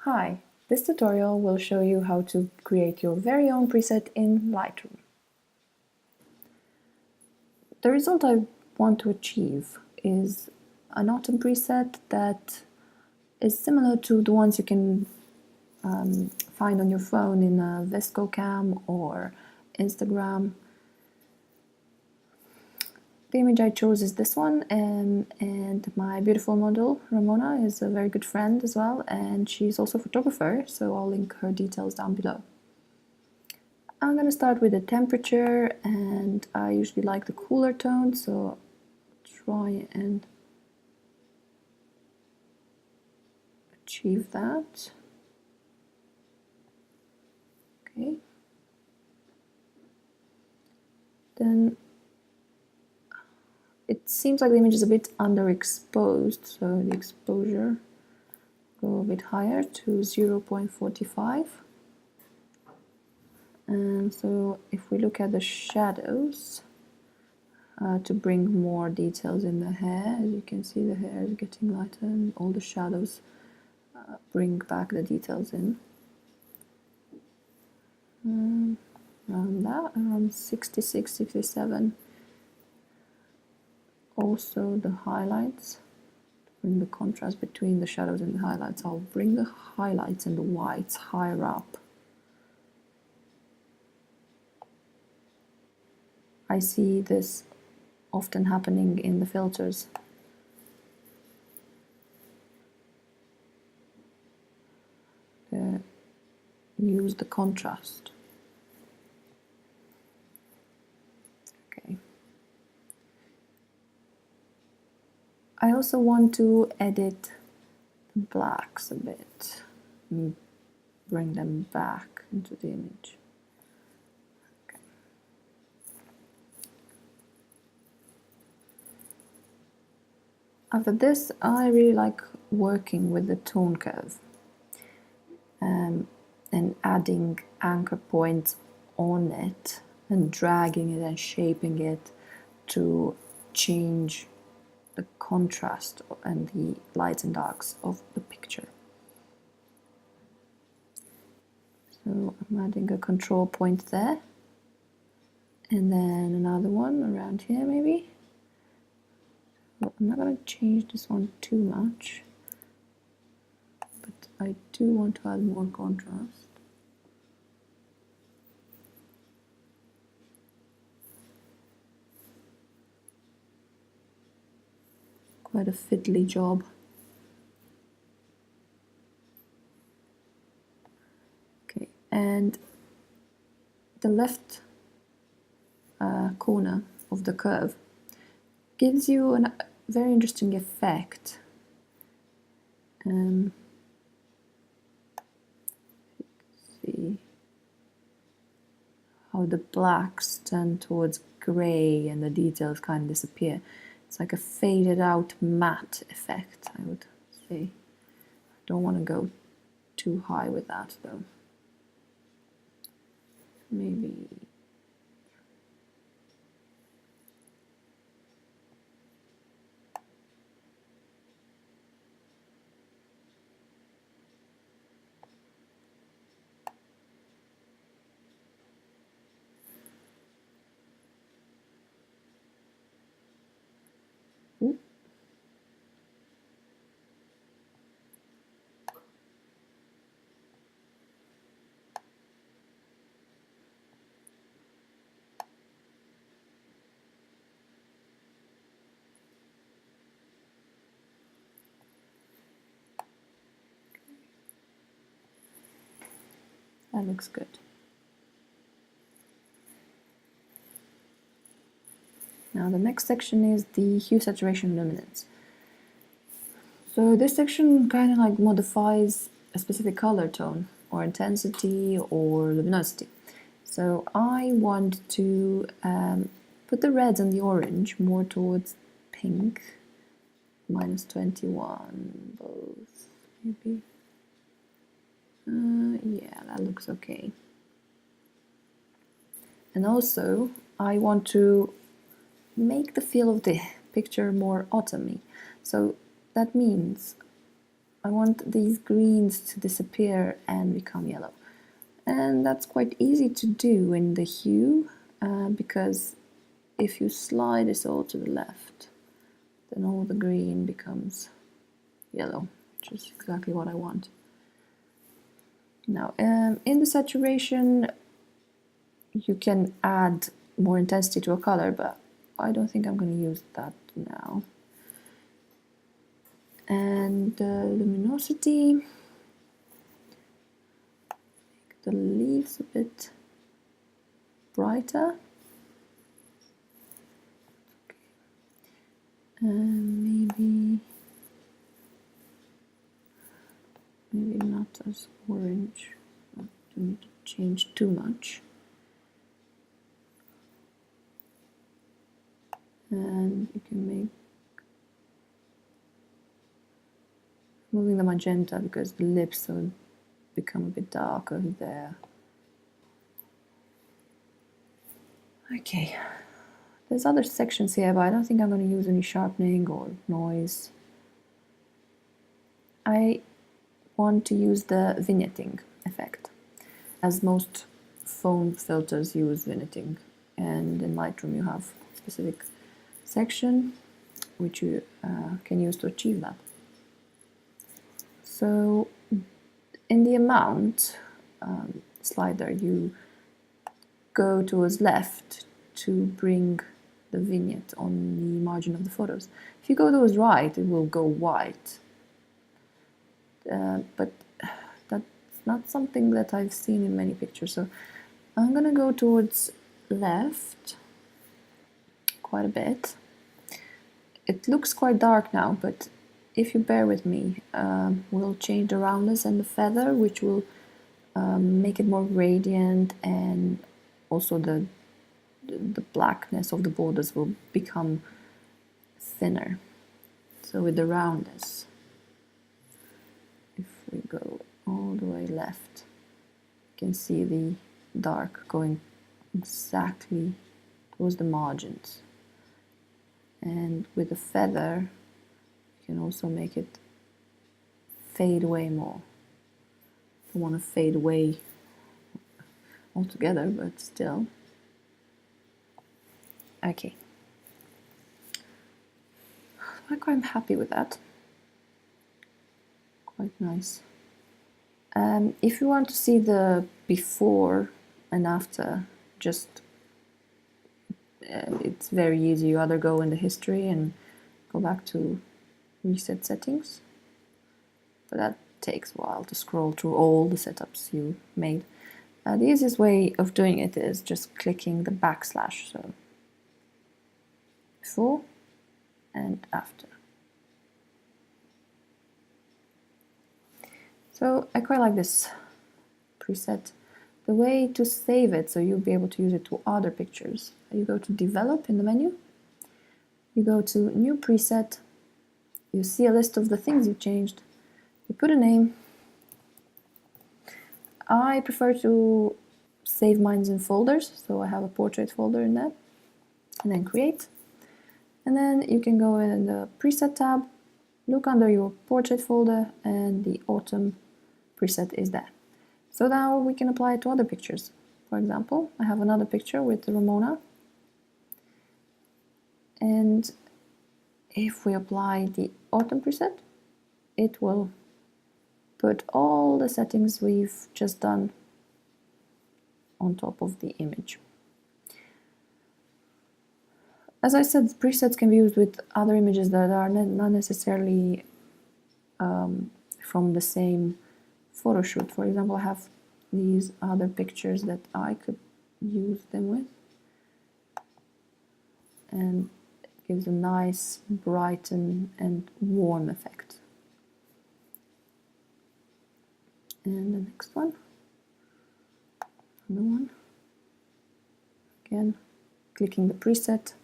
Hi, this tutorial will show you how to create your very own preset in Lightroom. The result I want to achieve is an autumn preset that is similar to the ones you can find on your phone in a ViscoCam or Instagram. The image I chose is this one, and my beautiful model, Ramona, is a very good friend as well, and she's also a photographer, so I'll link her details down below. I'm going to start with the temperature, and I usually like the cooler tone, so try and achieve that. Okay. Then it seems like the image is a bit underexposed, so the exposure go a bit higher to 0.45. And so if we look at the shadows, to bring more details in the hair, as you can see the hair is getting lighter and all the shadows bring back the details in. Around 66, 67. Also the highlights, to bring the contrast between the shadows and the highlights. I'll bring the highlights and the whites higher up. I see this often happening in the filters. Use the contrast. Okay. I also want to edit the blacks a bit and bring them back into the image. Okay. After this, I really like working with the tone curve and adding anchor points on it and dragging it and shaping it to change the contrast and the lights and darks of the picture. So I'm adding a control point there, and then another one around here maybe. So I'm not going to change this one too much, but I do want to add more contrast. Quite a fiddly job. Okay, and the left corner of the curve gives you a very interesting effect. See how the blacks turn towards grey and the details kind of disappear. It's like a faded out matte effect, I would say. I don't want to go too high with that though. Maybe that looks good. Now the next section is the hue, saturation, luminance. So this section kind of like modifies a specific color tone or intensity or luminosity. So I want to put the reds and the orange more towards pink, -21 both, maybe. Yeah, that looks okay. And also I want to make the feel of the picture more autumny. So that means I want these greens to disappear and become yellow. And that's quite easy to do in the hue, because if you slide this all to the left, then all the green becomes yellow, which is exactly what I want. Now, in the saturation, you can add more intensity to a color, but I don't think I'm going to use that now. And luminosity, make the leaves a bit brighter. Maybe not as orange. I don't need to change too much. And you can make moving the magenta because the lips will become a bit darker there. Okay, there's other sections here, but I don't think I'm going to use any sharpening or noise. I want to use the vignetting effect, as most foam filters use vignetting, and in Lightroom you have a specific section which you can use to achieve that. So in the amount slider, you go towards left to bring the vignette on the margin of the photos. If you go towards right, it will go white. But that's not something that I've seen in many pictures. So I'm gonna go towards left quite a bit. It looks quite dark now, but if you bear with me, we'll change the roundness and the feather, which will make it more radiant, and also the blackness of the borders will become thinner. So with the roundness, if we go all the way left, you can see the dark going exactly towards the margins. And with the feather, you can also make it fade away more. I don't want to fade away altogether, but still. Okay. I'm quite happy with that. Quite nice. If you want to see the before and after, just it's very easy. You either go in the history and go back to reset settings, but that takes a while to scroll through all the setups you made. The easiest way of doing it is just clicking the backslash, so before and after. So I quite like this preset. The way to save it, so you'll be able to use it to other pictures, you go to develop in the menu, you go to new preset, you see a list of the things you changed, you put a name. I prefer to save mine in folders, so I have a portrait folder in that, and then create. And then you can go in the preset tab, look under your portrait folder, and the autumn preset is there. So now we can apply it to other pictures. For example, I have another picture with Ramona, and if we apply the autumn preset, it will put all the settings we've just done on top of the image. As I said, presets can be used with other images that are not necessarily from the same photo shoot. For example, I have these other pictures that I could use them with, and it gives a nice, bright and warm effect. And the next one, another one. Again, clicking the preset.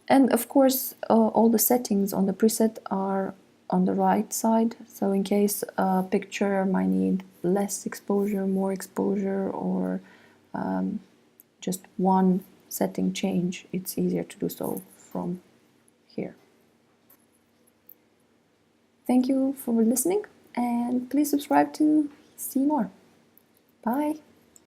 And of course, all the settings on the preset are on the right side. So in case a picture might need less exposure, more exposure, or just one setting change, it's easier to do so from here. Thank you for listening, and please subscribe to see more. Bye!